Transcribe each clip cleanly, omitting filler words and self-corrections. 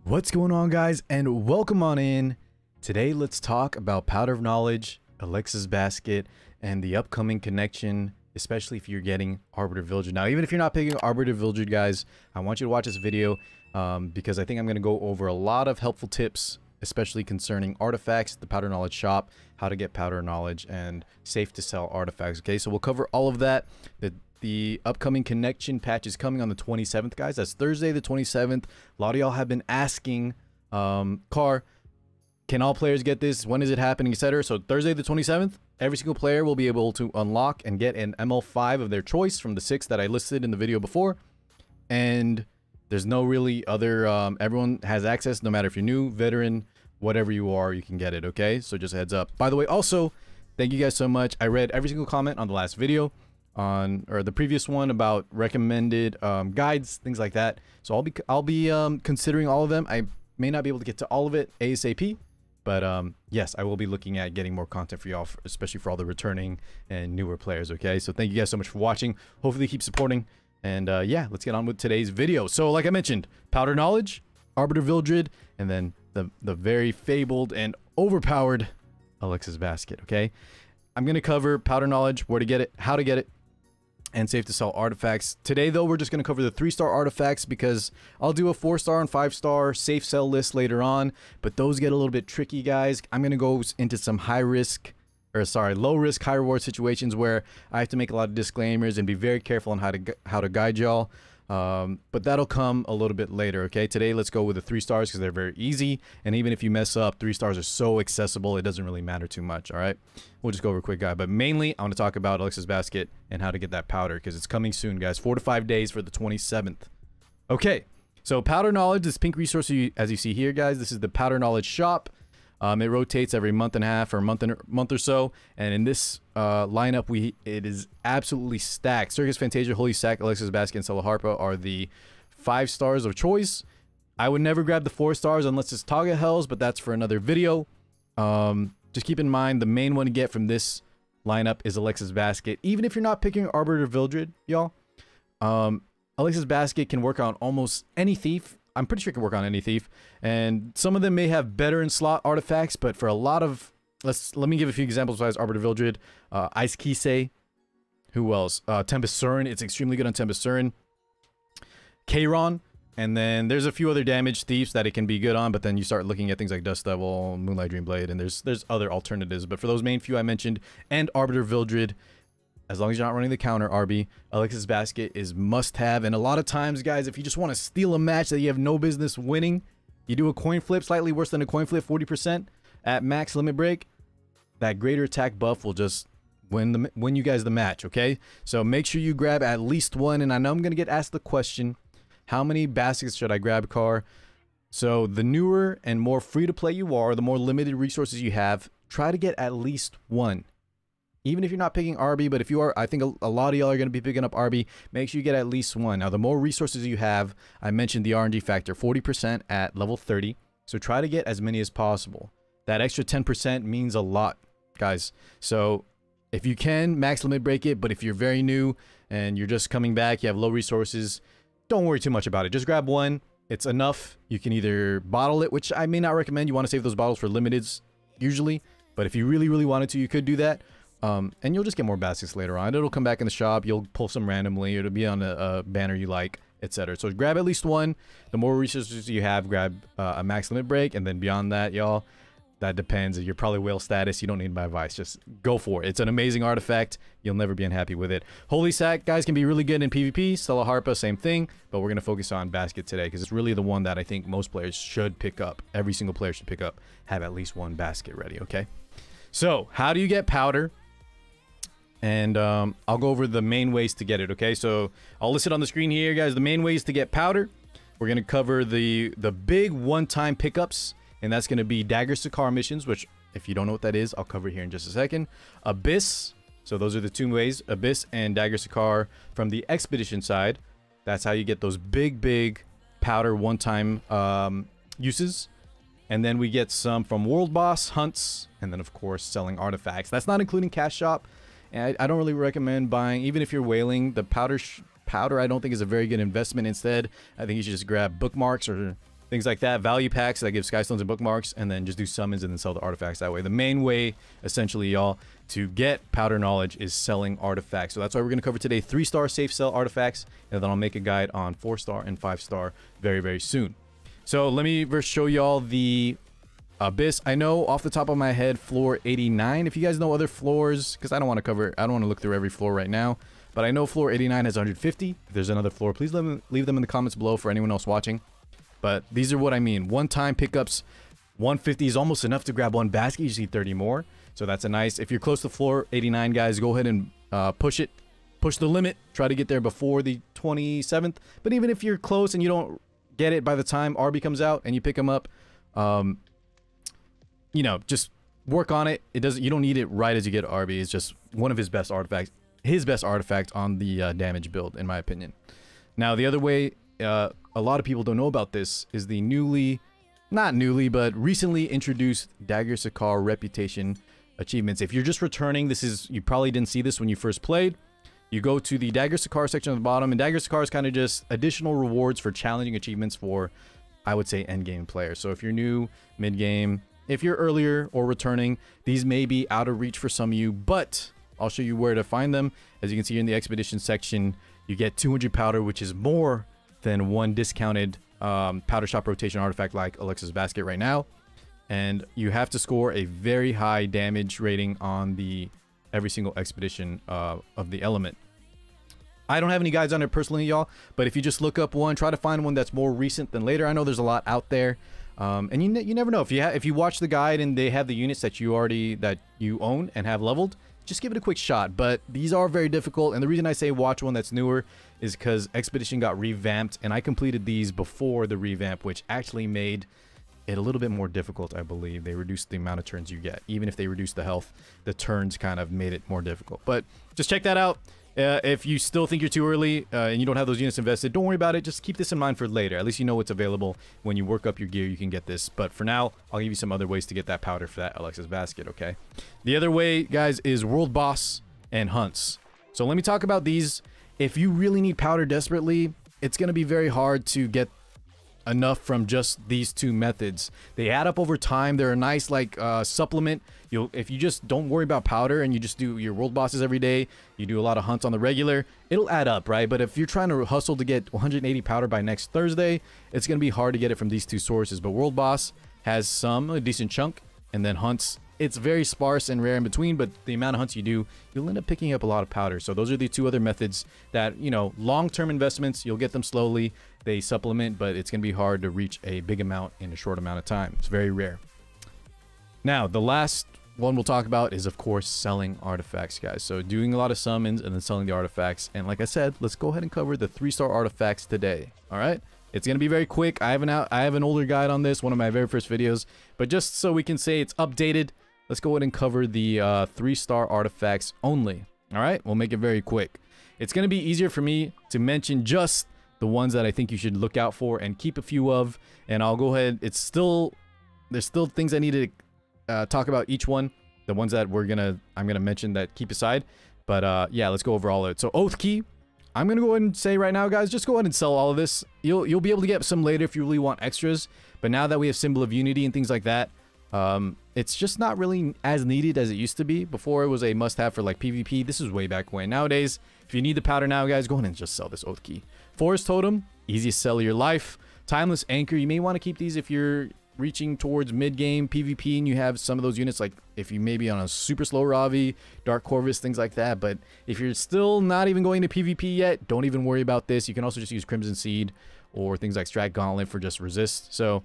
What's going on, guys, and welcome on in. Today let's talk about Powder of Knowledge, Alexa's Basket, and the upcoming connection, especially if you're getting Arbiter Vildred. Now, even if you're not picking Arbiter Vildred, guys, I want you to watch this video because I think I'm going to go over a lot of helpful tips, especially concerning artifacts, the Powder Knowledge shop, how to get Powder Knowledge, and safe to sell artifacts. Okay, so we'll cover all of that. The upcoming connection patch is coming on the 27th, guys. That's Thursday the 27th. A lot of y'all have been asking, Car, can all players get this? When is it happening, etc. So Thursday the 27th, every single player will be able to unlock and get an ML5 of their choice from the 6 that I listed in the video before. And there's no really other, everyone has access, no matter if you're new, veteran, whatever you are, you can get it, okay? So just a heads up. By the way, also, thank you guys so much. I read every single comment on the last video, or the previous one about recommended guides, things like that. So I'll be considering all of them. I may not be able to get to all of it ASAP, but yes, I will be looking at getting more content for y'all, especially for all the returning and newer players. Okay, so thank you guys so much for watching. Hopefully keep supporting, and yeah, let's get on with today's video. So like I mentioned, Powder Knowledge, Arbiter Vildred, and then the very fabled and overpowered Alexa's Basket. Okay, I'm gonna cover Powder Knowledge, where to get it, how to get it, and safe to sell artifacts. Today, though, we're just going to cover the 3-star artifacts because I'll do a 4-star and 5-star safe sell list later on, but those get a little bit tricky, guys. I'm going to go into some low risk, high reward situations where I have to make a lot of disclaimers and be very careful on how to guide y'all. But that'll come a little bit later, okay? Today, let's go with the 3 stars because they're very easy, and even if you mess up, 3 stars are so accessible, it doesn't really matter too much, all right? We'll just go over a quick guide, but mainly, I want to talk about Alexa's Basket and how to get that powder because it's coming soon, guys. 4 to 5 days for the 27th. Okay, so Powder Knowledge, this pink resource, as you see here, guys, this is the Powder Knowledge shop. It rotates every month and a half or month or so, and in this lineup, it is absolutely stacked. Circus Fantasia, Holy Sack, Alexa's Basket, and Harpa are the 5 stars of choice. I would never grab the 4 stars unless it's Taga Hells, but that's for another video. Just keep in mind, the main one to get from this lineup is Alexa's Basket. Even if you're not picking Arbiter Vildred, y'all, Alexa's Basket can work on almost any thief. I'm pretty sure it can work on any thief, and some of them may have better in slot artifacts, but for a lot of, let me give a few examples besides Arbiter Vildred. Ice Kisei, who else? Tempest Surin, it's extremely good on Tempest Surin. Kairon, and then there's a few other damage thieves that it can be good on, but then you start looking at things like Dust Devil, Moonlight Dreamblade, and there's other alternatives, but for those main few I mentioned, and Arbiter Vildred, as long as you're not running the counter, RB, Alexa's Basket is must-have. And a lot of times, guys, if you just want to steal a match that you have no business winning, you do a coin flip, slightly worse than a coin flip, 40% at max limit break, that greater attack buff will just win you guys the match, okay? So make sure you grab at least one. And I know I'm going to get asked the question, how many baskets should I grab, Car? So the newer and more free-to-play you are, the more limited resources you have, try to get at least one. Even if you're not picking RB, but if you are, I think a lot of y'all are going to be picking up RB, make sure you get at least one. Now, the more resources you have, I mentioned the RNG factor, 40% at level 30. So try to get as many as possible. That extra 10% means a lot, guys. So if you can, max limit break it. But if you're very new and you're just coming back, you have low resources, don't worry too much about it. Just grab one. It's enough. You can either bottle it, which I may not recommend. You want to save those bottles for limiteds usually. But if you really, really wanted to, you could do that. And you'll just get more baskets later on. It'll come back in the shop. You'll pull some randomly. It'll be on a banner you like, etc. So grab at least one. The more resources you have, grab a max limit break. And then beyond that, y'all, that depends. You're probably whale status. You don't need my advice. Just go for it. It's an amazing artifact. You'll never be unhappy with it. Holy Sack, guys, can be really good in PvP. Harpa, same thing. But we're going to focus on Basket today because it's really the one that I think most players should pick up. Every single player should pick up. Have at least one basket ready, okay? So, how do you get powder? And I'll go over the main ways to get it, okay? So I'll list it on the screen here, guys. The main ways to get powder. We're going to cover the big one-time pickups, and that's going to be Dagger Sakar missions, which, if you don't know what that is, I'll cover here in just a second. Abyss. So those are the 2 ways, Abyss and Dagger Sakar from the Expedition side. That's how you get those big powder one-time uses. And then we get some from World Boss, Hunts, and then, of course, selling artifacts. That's not including Cash Shop. And I don't really recommend buying, even if you're whaling, the powder I don't think is a very good investment. Instead, I think you should just grab bookmarks or things like that. Value packs that give skystones and bookmarks, and then just do summons and then sell the artifacts that way. The main way, essentially, y'all, to get powder knowledge is selling artifacts. So that's why we're going to cover today 3-star safe sell artifacts, and then I'll make a guide on 4-star and 5-star very, very soon. So let me first show y'all the Abyss. I know off the top of my head, floor 89. If you guys know other floors, because I don't want to look through every floor right now, but I know floor 89 has 150. If there's another floor, please leave them in the comments below for anyone else watching. But these are what I mean. One-time pickups, 150 is almost enough to grab one basket. You see 30 more. So that's a nice. If you're close to floor 89, guys, go ahead and push it. Push the limit. Try to get there before the 27th. But even if you're close and you don't get it by the time RB comes out and you pick them up, you know, just work on it. You don't need it right as you get RB. It's just one of his best artifacts. His best artifact on the damage build, in my opinion. Now, the other way a lot of people don't know about this is the but recently introduced Dagger Sakar reputation achievements. If you're just returning, you probably didn't see this when you first played. You go to the Dagger Sakar section at the bottom, and Dagger Sakar is kind of just additional rewards for challenging achievements for, I would say, endgame players. So if you're new, mid-game, if you're earlier or returning, these may be out of reach for some of you, but I'll show you where to find them. As you can see here in the expedition section, you get 200 powder, which is more than one discounted powder shop rotation artifact like Alexa's Basket right now. And you have to score a very high damage rating on every single expedition of the element. I don't have any guides on it personally, y'all, but if you just look up one, try to find one that's more recent than later. I know there's a lot out there. And you never know. If you watch the guide and they have the units that you own and have leveled, just give it a quick shot. But these are very difficult, and the reason I say watch one that's newer is because Expedition got revamped, and I completed these before the revamp, which actually made it a little bit more difficult. I believe they reduced the amount of turns you get. Even if they reduced the health, the turns kind of made it more difficult. But just check that out. If you still think you're too early and you don't have those units invested, don't worry about it. Just keep this in mind for later. At least you know what's available. When you work up your gear, you can get this. But for now, I'll give you some other ways to get that powder for that Alexa's Basket, okay? The other way, guys, is World Boss and Hunts. So let me talk about these. If you really need powder desperately, it's going to be very hard to get enough from just these two methods. They add up over time. They're a nice like supplement. If you just don't worry about powder and you just do your world bosses every day, you do a lot of hunts on the regular, it'll add up, right? But if you're trying to hustle to get 180 powder by next Thursday, it's going to be hard to get it from these two sources. But world boss has a decent chunk, and then hunts, it's very sparse and rare in between, but the amount of hunts you do, you'll end up picking up a lot of powder. So those are the two other methods that, you know, long-term investments, you'll get them slowly. They supplement, but it's going to be hard to reach a big amount in a short amount of time. It's very rare. Now, the last one we'll talk about is, of course, selling artifacts, guys. So doing a lot of summons and then selling the artifacts. And like I said, let's go ahead and cover the 3-star artifacts today. All right? It's going to be very quick. I have an older guide on this, one of my very first videos. But just so we can say it's updated, let's go ahead and cover the 3-star artifacts only. All right? We'll make it very quick. It's going to be easier for me to mention just the ones that I think you should look out for and keep a few of. And I'll go ahead. There's still things I need to talk about each one. The ones that I'm gonna mention that keep aside. But yeah, let's go over all of it. So Oath Key, I'm gonna go ahead and say right now, guys, just go ahead and sell all of this. You'll be able to get some later if you really want extras. But now that we have Symbol of Unity and things like that, it's just not really as needed as it used to be. Before it was a must-have for like PvP. This is way back when. Nowadays, if you need the powder now, guys, go ahead and just sell this Oath Key. Forest Totem, easiest sell of your life. Timeless Anchor, you may want to keep these if you're reaching towards mid-game PvP and you have some of those units, like if you may be on a super slow Ravi, Dark Corvus, things like that. But if you're still not even going to PvP yet, don't even worry about this. You can also just use Crimson Seed or things like Strat Gauntlet for just resist. So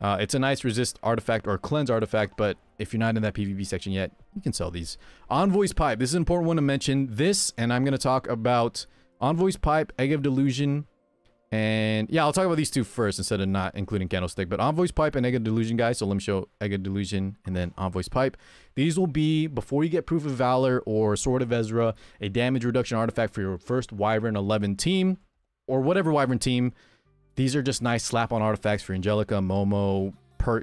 it's a nice resist artifact or cleanse artifact, but if you're not in that PvP section yet, you can sell these. Envoy's Pipe, this is an important one to mention. This, and I'm going to talk about Envoy's Pipe, Egg of Delusion, and yeah, I'll talk about these two first instead of not including Candlestick. But Envoy's Pipe and Egg of Delusion, guys. So let me show Egg of Delusion and then Envoy's Pipe. These will be, before you get Proof of Valor or Sword of Ezra, a damage reduction artifact for your first Wyvern 11 team, or whatever Wyvern team. These are just nice slap-on artifacts for Angelica, Momo,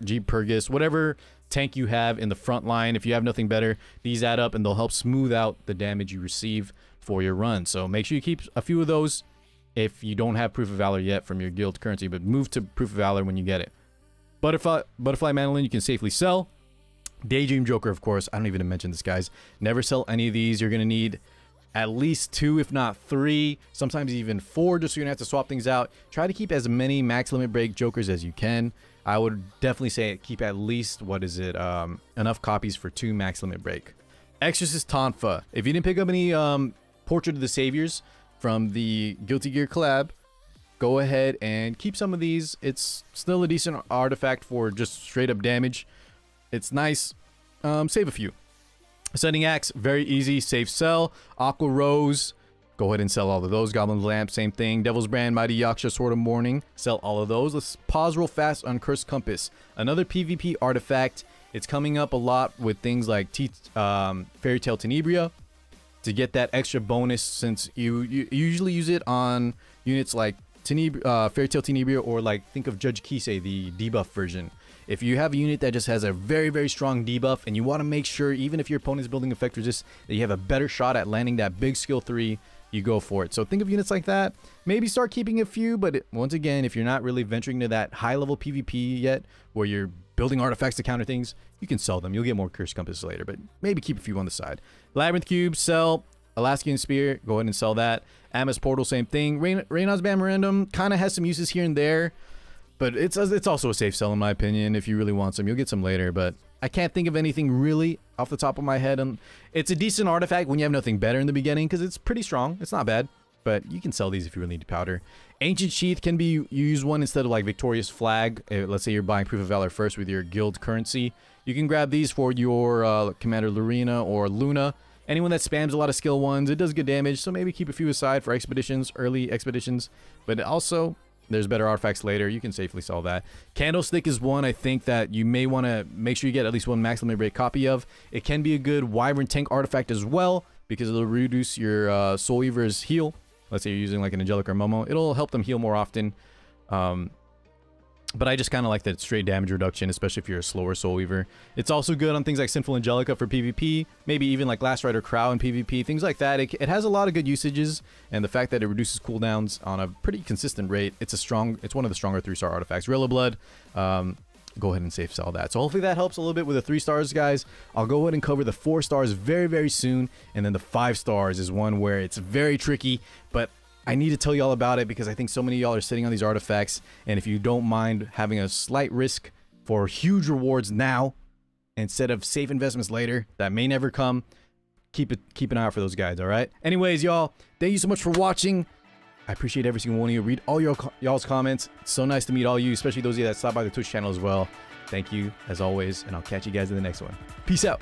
Jeep Purgus, whatever tank you have in the front line. If you have nothing better, these add up and they'll help smooth out the damage you receive for your run. So make sure you keep a few of those. if you don't have Proof of Valor yet from your guild currency, but move to Proof of Valor when you get it. Butterfly Mandolin, you can safely sell. Daydream Joker, of course. I don't even mention this, guys. Never sell any of these. You're going to need at least 2, if not 3, sometimes even 4, just so you don't have to swap things out. Try to keep as many max limit break Jokers as you can. I would definitely say keep at least, what is it, enough copies for 2 max limit break. Exorcist Tonfa. If you didn't pick up any Portrait of the Saviors from the Guilty Gear collab, go ahead and keep some of these. It's still a decent artifact for just straight up damage. It's nice. Save a few. Ascending Axe, very easy. Save, sell. Aqua Rose, go ahead and sell all of those. Goblin Lamp, same thing. Devil's Brand, Mighty Yaksha, Sword of Morning, sell all of those. Let's pause real fast on Cursed Compass. Another PvP artifact. It's coming up a lot with things like Fairy Tale Tenebria to get that extra bonus, since you usually use it on units like Fairy Tale Tenebria, or like think of Judge Kisei, the debuff version. If you have a unit that just has a very, very strong debuff and you want to make sure, even if your opponent's building effect resist, that you have a better shot at landing that big skill 3, you go for it. So think of units like that. Maybe start keeping a few, but once again, if you're not really venturing to that high level PvP yet, where you're building artifacts to counter things, you can sell them. You'll get more Cursed Compass later, but maybe keep a few on the side. Labyrinth Cube, sell. Alaskan Spear, go ahead and sell that. Amos Portal, same thing. Reynolds Memorandum kind of has some uses here and there, but it's also a safe sell in my opinion. If you really want some, you'll get some later, but I can't think of anything really off the top of my head. And it's a decent artifact when you have nothing better in the beginning, because it's pretty strong. It's not bad, but you can sell these if you really need powder. Ancient Sheath can be used one instead of like Victorious Flag. Let's say you're buying Proof of Valor first with your guild currency. You can grab these for your Commander Lorena or Luna. Anyone that spams a lot of skill 1s, it does good damage, so maybe keep a few aside for expeditions, early expeditions. But also, there's better artifacts later. You can safely sell that. Candlestick is one I think that you may want to make sure you get at least 1 max limit break copy of. It can be a good Wyvern tank artifact as well, because it'll reduce your Soul Weaver's heal. Let's say you're using like an Angelic or Momo. It'll help them heal more often. But I just kind of like that straight damage reduction, especially if you're a slower Soul Weaver. It's also good on things like Sinful Angelica for PvP, maybe even like Last Rider Crow in PvP, things like that. It has a lot of good usages, and the fact that it reduces cooldowns on a pretty consistent rate, it's one of the stronger 3-star artifacts. Rilla Blood, go ahead and safe sell that. So hopefully that helps a little bit with the 3 stars, guys. I'll go ahead and cover the 4 stars very, very soon, and then the 5 stars is one where it's very tricky, but I need to tell you all about it because I think so many of y'all are sitting on these artifacts, and if you don't mind having a slight risk for huge rewards now instead of safe investments later that may never come, keep an eye out for those guys, all right? Anyways, y'all, thank you so much for watching. I appreciate every single one of you. Read all y'all's comments. It's so nice to meet all you, especially those of you that stop by the Twitch channel as well. Thank you, as always, and I'll catch you guys in the next one. Peace out.